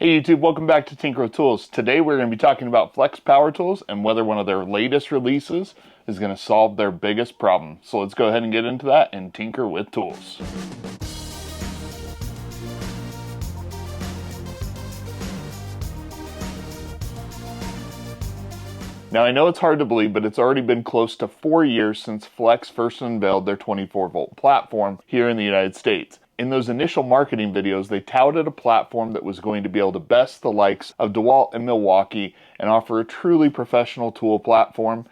Hey YouTube, welcome back to Tinker with Tools. Today we're going to be talking about Flex Power Tools and whether one of their latest releases is going to solve their biggest problem. So let's go ahead and get into that and tinker with tools. Now I know it's hard to believe, but it's already been close to 4 years since Flex first unveiled their 24-volt platform here in the United States. In those initial marketing videos, they touted a platform that was going to be able to best the likes of DeWalt and Milwaukee and offer a truly professional tool platform.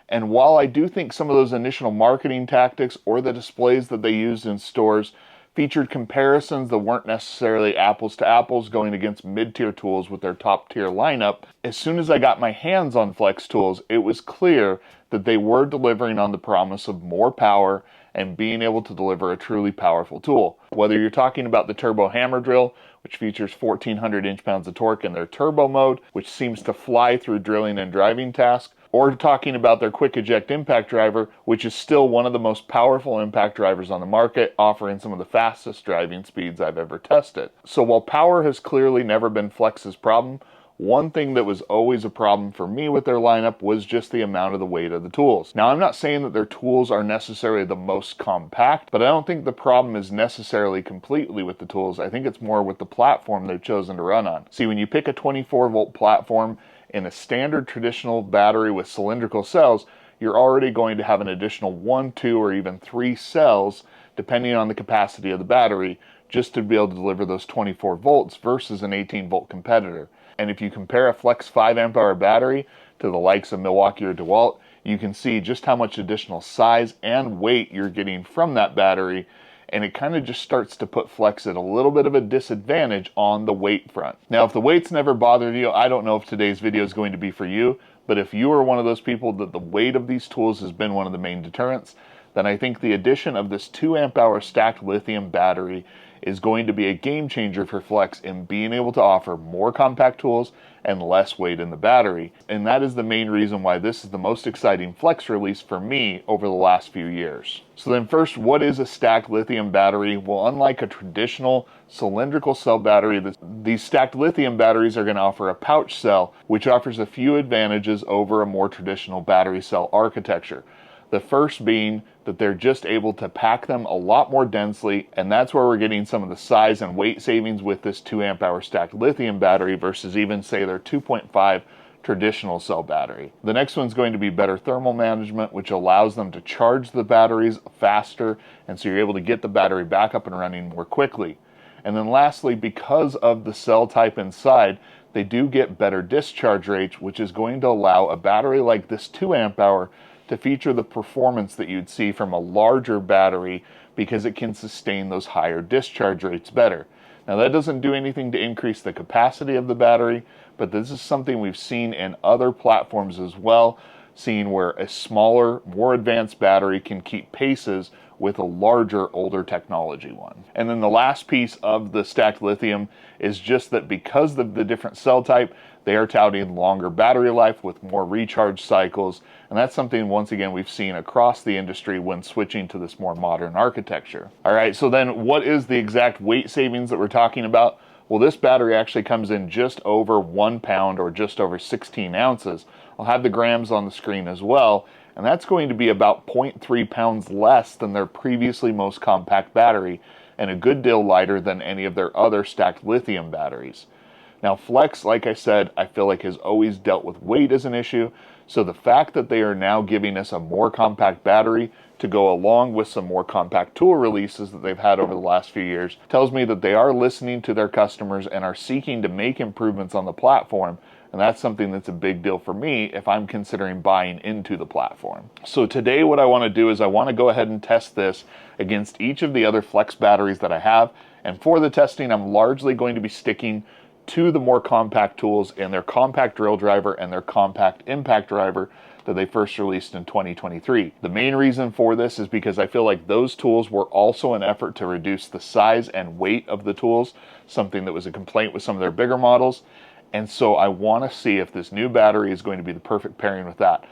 And while I do think some of those initial marketing tactics or the displays that they used in stores featured comparisons that weren't necessarily apples to apples going against mid-tier tools with their top-tier lineup, as soon as I got my hands on Flex tools, it was clear that they were delivering on the promise of more power and being able to deliver a truly powerful tool. Whether you're talking about the Turbo Hammer Drill, which features 1,400 inch-pounds of torque in their turbo mode, which seems to fly through drilling and driving tasks, or talking about their quick eject impact driver, which is still one of the most powerful impact drivers on the market, offering some of the fastest driving speeds I've ever tested. So while power has clearly never been Flex's problem, one thing that was always a problem for me with their lineup was just the amount of the weight of the tools. Now, I'm not saying that their tools are necessarily the most compact, but I don't think the problem is necessarily completely with the tools. I think it's more with the platform they've chosen to run on. See, when you pick a 24-volt platform in a standard traditional battery with cylindrical cells, you're already going to have an additional 1, 2, or even 3 cells, depending on the capacity of the battery, just to be able to deliver those 24 volts versus an 18-volt competitor. And if you compare a Flex 5 amp hour battery to the likes of Milwaukee or DeWalt, you can see just how much additional size and weight you're getting from that battery, and it kind of just starts to put Flex at a little bit of a disadvantage on the weight front. Now, if the weight's never bothered you, I don't know if today's video is going to be for you, but if you are one of those people that the weight of these tools has been one of the main deterrents, then I think the addition of this 2 amp hour stacked lithium battery is going to be a game changer for Flex in being able to offer more compact tools and less weight in the battery. And that is the main reason why this is the most exciting Flex release for me over the last few years. So then first, what is a stacked lithium battery? Well, unlike a traditional cylindrical cell battery, these stacked lithium batteries are going to offer a pouch cell, which offers a few advantages over a more traditional battery cell architecture. The first being that they're just able to pack them a lot more densely, and that's where we're getting some of the size and weight savings with this 2 amp hour stacked lithium battery versus even say their 2.5 traditional cell battery. The next one's going to be better thermal management, which allows them to charge the batteries faster, and so you're able to get the battery back up and running more quickly. And then lastly, because of the cell type inside, they do get better discharge rates, which is going to allow a battery like this 2 amp hour to feature the performance that you'd see from a larger battery because it can sustain those higher discharge rates better. Now, that doesn't do anything to increase the capacity of the battery, but this is something we've seen in other platforms as well, seeing where a smaller, more advanced battery can keep paces with a larger, older technology one. And then the last piece of the stacked lithium is just that because of the different cell type, they are touting longer battery life with more recharge cycles, and that's something, once again, we've seen across the industry when switching to this more modern architecture. All right, so then what is the exact weight savings that we're talking about? Well, this battery actually comes in just over 1 pound or just over 16 ounces. I'll have the grams on the screen as well, and that's going to be about 0.3 pounds less than their previously most compact battery, and a good deal lighter than any of their other stacked lithium batteries. Now, Flex, like I said, I feel like has always dealt with weight as an issue, so the fact that they are now giving us a more compact battery to go along with some more compact tool releases that they've had over the last few years tells me that they are listening to their customers and are seeking to make improvements on the platform, and that's something that's a big deal for me if I'm considering buying into the platform. So today what I want to do is I want to go ahead and test this against each of the other Flex batteries that I have, and for the testing I'm largely going to be sticking to the more compact tools and their compact drill driver and their compact impact driver that they first released in 2023. The main reason for this is because I feel like those tools were also an effort to reduce the size and weight of the tools, something that was a complaint with some of their bigger models. And so I want to see if this new battery is going to be the perfect pairing with that.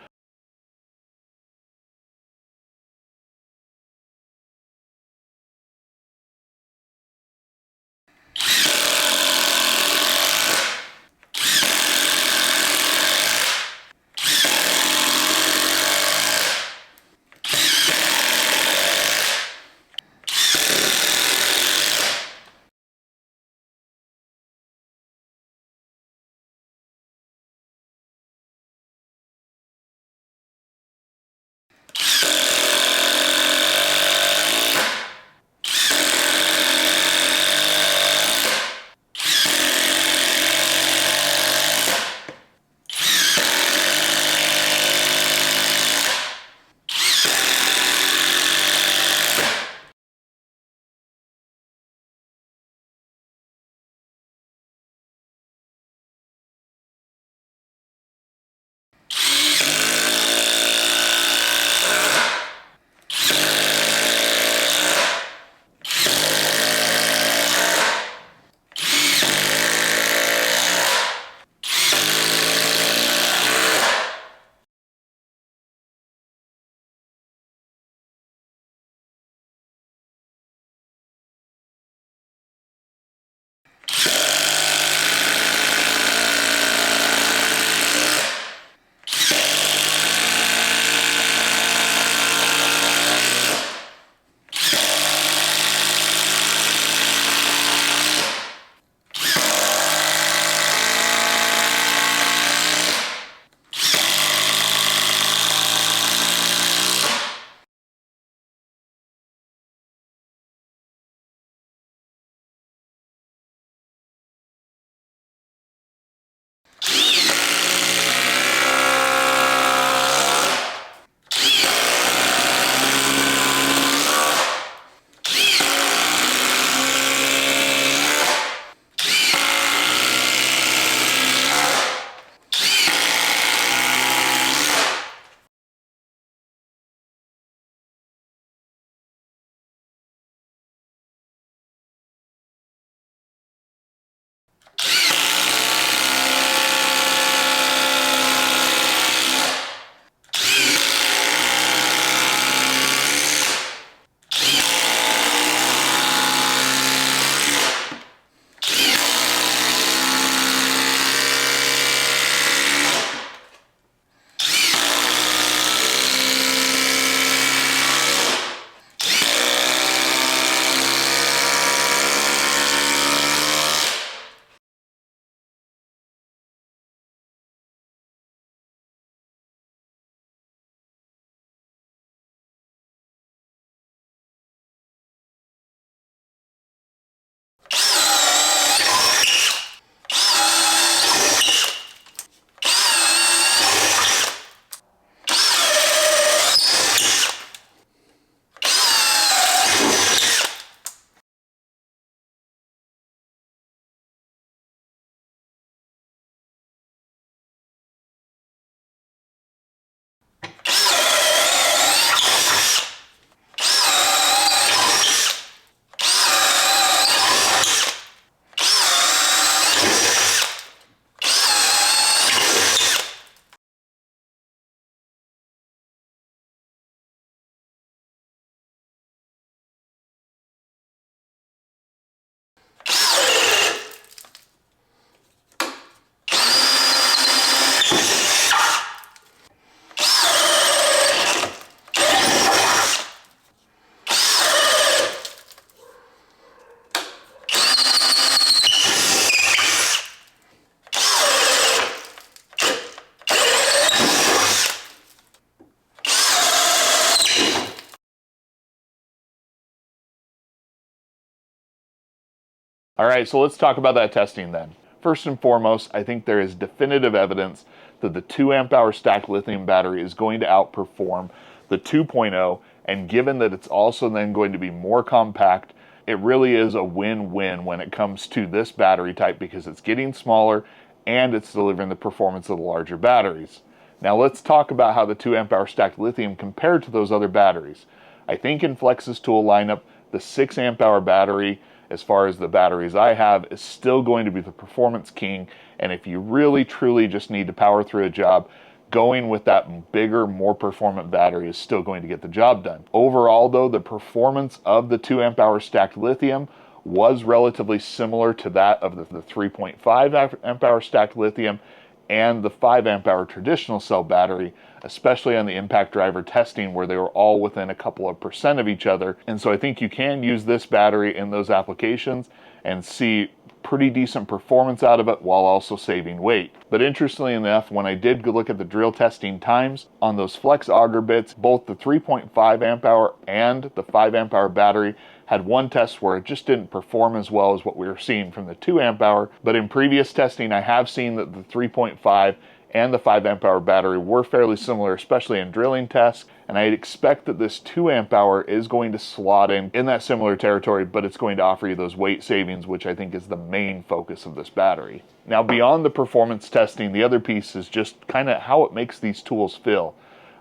All right, so let's talk about that testing then. First and foremost, I think there is definitive evidence that the 2 amp hour stacked lithium battery is going to outperform the 2.0, and given that it's also then going to be more compact, it really is a win-win when it comes to this battery type because it's getting smaller and it's delivering the performance of the larger batteries. Now let's talk about how the 2 amp hour stacked lithium compared to those other batteries. I think in Flex's tool lineup, the 6 amp hour battery, as far as the batteries I have, is still going to be the performance king. And if you really truly just need to power through a job, going with that bigger, more performant battery is still going to get the job done. Overall though, the performance of the 2 amp hour stacked lithium was relatively similar to that of the 3.5 amp hour stacked lithium and the 5 amp hour traditional cell battery, especially on the impact driver testing where they were all within a couple of percent of each other. And so I think you can use this battery in those applications and see pretty decent performance out of it while also saving weight. But interestingly enough, when I did look at the drill testing times on those flex auger bits, both the 3.5 amp hour and the 5 amp hour battery had one test where it just didn't perform as well as what we were seeing from the 2 amp hour. But in previous testing, I have seen that the 3.5 and the 5 amp hour battery were fairly similar, especially in drilling tests. And I expect that this 2 amp hour is going to slot in that similar territory, but it's going to offer you those weight savings, which I think is the main focus of this battery. Now, beyond the performance testing, the other piece is just kind of how it makes these tools feel.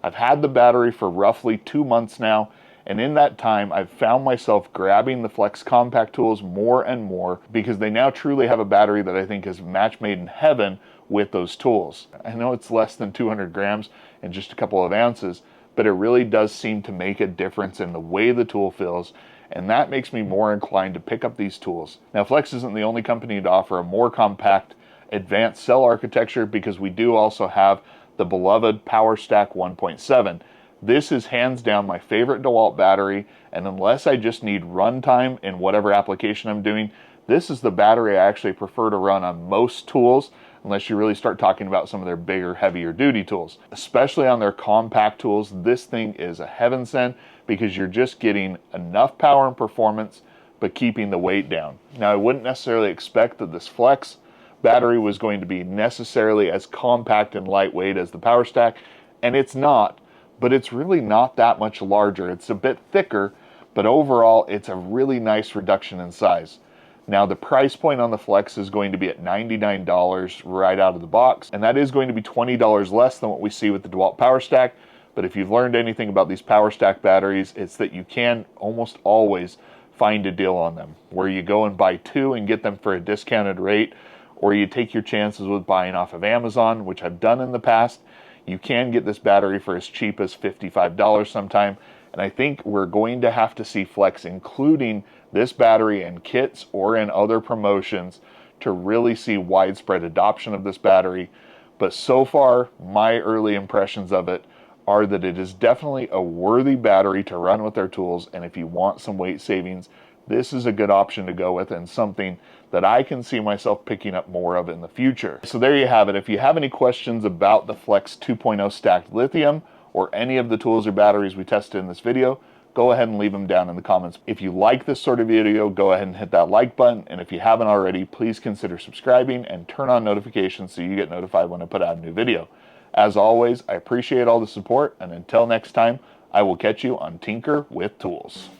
I've had the battery for roughly 2 months now, and in that time, I've found myself grabbing the Flex compact tools more and more because they now truly have a battery that I think is match made in heaven with those tools. I know it's less than 200 grams and just a couple of ounces, but it really does seem to make a difference in the way the tool feels, and that makes me more inclined to pick up these tools. Now, Flex isn't the only company to offer a more compact, advanced cell architecture because we do also have the beloved PowerStack 1.7. This is hands down my favorite DeWalt battery, and unless I just need runtime in whatever application I'm doing, this is the battery I actually prefer to run on most tools, unless you really start talking about some of their bigger, heavier duty tools. Especially on their compact tools, this thing is a heaven sent because you're just getting enough power and performance, but keeping the weight down. Now, I wouldn't necessarily expect that this Flex battery was going to be necessarily as compact and lightweight as the PowerStack, and it's not, but it's really not that much larger. It's a bit thicker, but overall, it's a really nice reduction in size. Now, the price point on the Flex is going to be at $99 right out of the box, and that is going to be $20 less than what we see with the DeWalt PowerStack. But if you've learned anything about these PowerStack batteries, it's that you can almost always find a deal on them, where you go and buy two and get them for a discounted rate, or you take your chances with buying off of Amazon, which I've done in the past. You can get this battery for as cheap as $55 sometime, and I think we're going to have to see Flex including this battery in kits or in other promotions to really see widespread adoption of this battery. But so far, my early impressions of it are that it is definitely a worthy battery to run with their tools, and if you want some weight savings, this is a good option to go with and something that I can see myself picking up more of in the future. So there you have it. If you have any questions about the Flex 2.0 stacked lithium or any of the tools or batteries we tested in this video, go ahead and leave them down in the comments. If you like this sort of video, go ahead and hit that like button. And if you haven't already, please consider subscribing and turn on notifications so you get notified when I put out a new video. As always, I appreciate all the support, and until next time, I will catch you on Tinker with Tools.